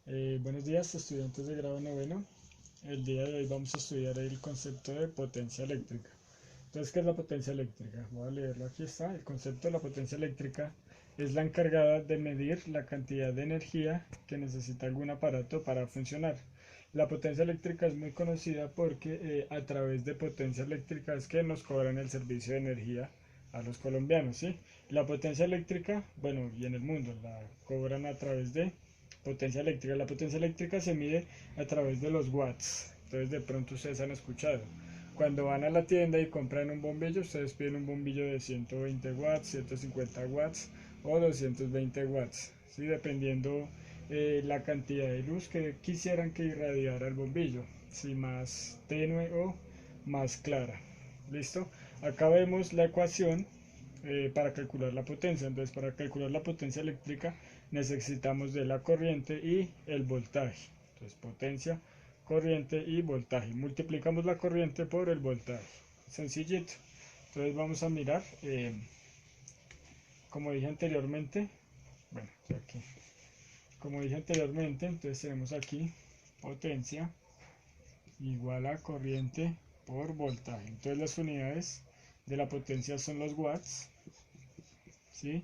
Buenos días, estudiantes de grado noveno. El día de hoy vamos a estudiar el concepto de potencia eléctrica. Entonces, ¿qué es la potencia eléctrica? Voy a leerlo, aquí está. El concepto de la potencia eléctrica es la encargada de medir la cantidad de energía que necesita algún aparato para funcionar. La potencia eléctrica es muy conocida porque a través de potencia eléctrica es que nos cobran el servicio de energía a los colombianos, ¿sí? La potencia eléctrica, bueno, y en el mundo la cobran a través de potencia eléctrica. La potencia eléctrica se mide a través de los watts. Entonces de pronto ustedes han escuchado. Cuando van a la tienda y compran un bombillo, ustedes piden un bombillo de 120 watts, 150 watts o 220 watts, ¿sí? Dependiendo la cantidad de luz que quisieran que irradiara el bombillo, si más tenue o más clara. ¿Listo? Acá vemos la ecuación para calcular la potencia. Entonces, para calcular la potencia eléctrica necesitamos de la corriente y el voltaje. Entonces, potencia, corriente y voltaje. Multiplicamos la corriente por el voltaje. Sencillito. Entonces vamos a mirar, como dije anteriormente, bueno, aquí, como dije anteriormente, entonces tenemos aquí potencia igual a corriente por voltaje. Entonces las unidades de la potencia son los watts, ¿sí?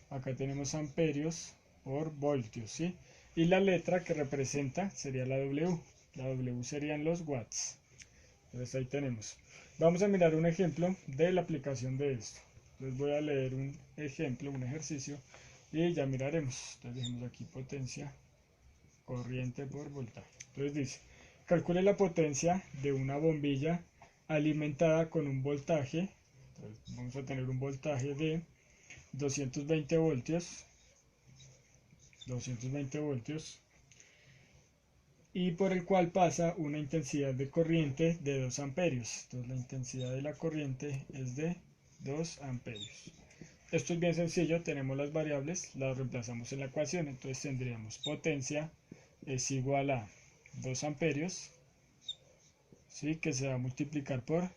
Acá tenemos amperios por voltios, ¿sí? Y la letra que representa sería la W. La W serían los watts. Entonces ahí tenemos. Vamos a mirar un ejemplo de la aplicación de esto. Entonces voy a leer un ejemplo, un ejercicio, y ya miraremos. Entonces dejemos aquí potencia, corriente por voltaje. Entonces dice, calcule la potencia de una bombilla alimentada con un voltaje. Entonces vamos a tener un voltaje de 220 voltios, 220 voltios, y por el cual pasa una intensidad de corriente de 2 amperios. Entonces la intensidad de la corriente es de 2 amperios. Esto es bien sencillo, tenemos las variables, las reemplazamos en la ecuación, entonces tendríamos potencia es igual a 2 amperios, ¿sí? Que se va a multiplicar por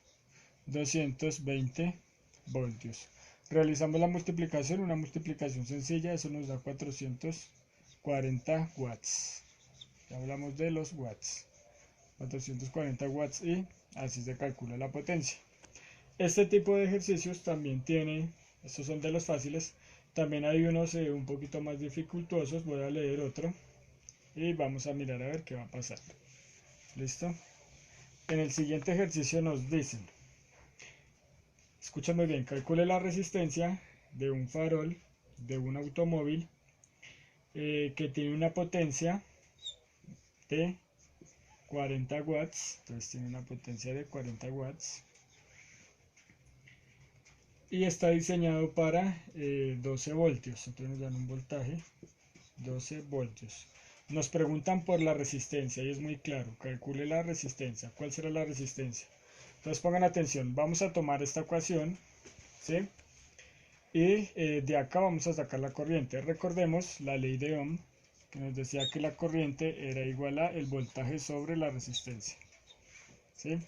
220 voltios. Realizamos la multiplicación, una multiplicación sencilla, eso nos da 440 watts. Ya hablamos de los watts. 440 watts y así se calcula la potencia. Este tipo de ejercicios también tiene, estos son de los fáciles, también hay unos un poquito más dificultosos, voy a leer otro y vamos a mirar a ver qué va a pasar. ¿Listo? En el siguiente ejercicio nos dicen, escucha muy bien, calcule la resistencia de un farol de un automóvil que tiene una potencia de 40 watts, entonces tiene una potencia de 40 watts y está diseñado para 12 voltios, entonces nos dan un voltaje 12 voltios. Nos preguntan por la resistencia y es muy claro, calcule la resistencia. ¿Cuál será la resistencia? Entonces pongan atención, vamos a tomar esta ecuación, ¿sí? Y de acá vamos a sacar la corriente. Recordemos la ley de Ohm, que nos decía que la corriente era igual a el voltaje sobre la resistencia, ¿sí?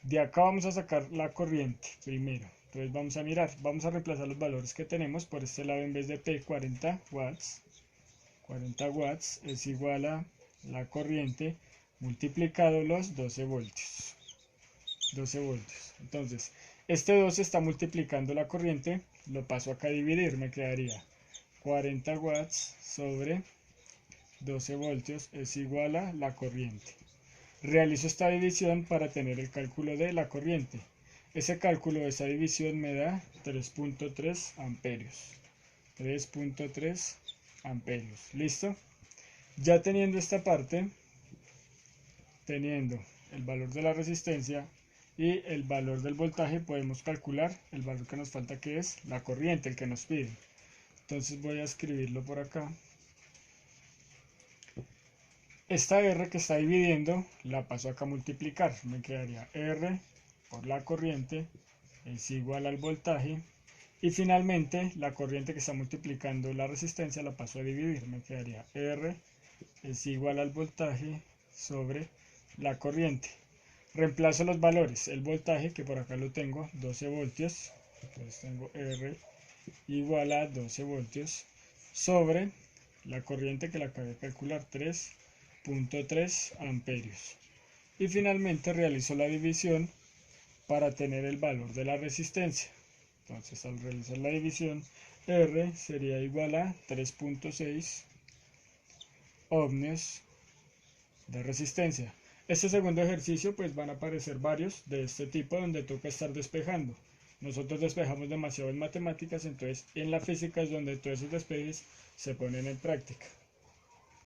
De acá vamos a sacar la corriente primero. Entonces vamos a mirar, vamos a reemplazar los valores que tenemos por este lado. En vez de P, 40 watts, 40 watts es igual a la corriente multiplicado los 12 voltios. 12 voltios. Entonces, este 2 está multiplicando la corriente, lo paso acá a dividir, me quedaría 40 watts sobre 12 voltios es igual a la corriente. Realizo esta división para tener el cálculo de la corriente. Ese cálculo de esa división me da 3.3 amperios. 3.3 amperios. ¿Listo? Ya teniendo esta parte, teniendo el valor de la resistencia y el valor del voltaje, podemos calcular el valor que nos falta, que es la corriente, el que nos piden. Entonces voy a escribirlo por acá. Esta R que está dividiendo la paso acá a multiplicar. Me quedaría R por la corriente es igual al voltaje. Y finalmente la corriente que está multiplicando la resistencia la paso a dividir. Me quedaría R es igual al voltaje sobre la corriente. Reemplazo los valores. El voltaje, que por acá lo tengo, 12 voltios. Entonces tengo R igual a 12 voltios sobre la corriente que la acabé de calcular, 3.3 amperios. Y finalmente realizo la división para tener el valor de la resistencia. Entonces al realizar la división, R sería igual a 3.6 ohmios de resistencia. Este segundo ejercicio pues van a aparecer varios de este tipo donde toca estar despejando. Nosotros despejamos demasiado en matemáticas, entonces en la física es donde todos esos despejes se ponen en práctica.